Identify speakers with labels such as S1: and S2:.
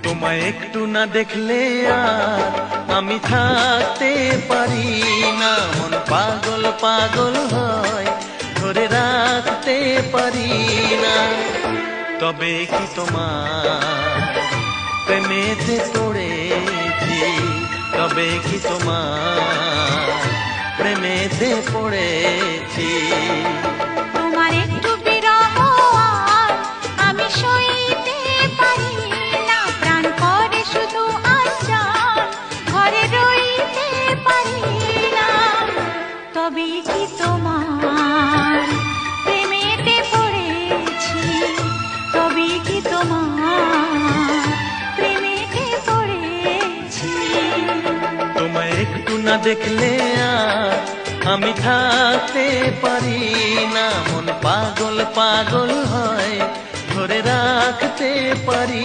S1: তোমায় একটু না দেখলে আর আমি থাকতে পারি না, মন পাগল পাগল হয়, ধরে রাখতে পারি না। তবে কি তোমার প্রেমেতে পড়েছি, তবে কি তোমার প্রেমেতে পড়েছি।
S2: তোমার একটু বিরহ আর আমি সইতে পারি না, প্রাণ করে শুধু আশার ঘরে রইতে পারি না। তবে কি তোমার প্রেমেতে পড়েছি, তবে কি তোমার প্রেমেতে পড়েছি।
S1: তোমায় একটু না দেখলে আর আমি থাকতে পারি না, মন পাগল পাগল হয়, ধরে রাখতে পারি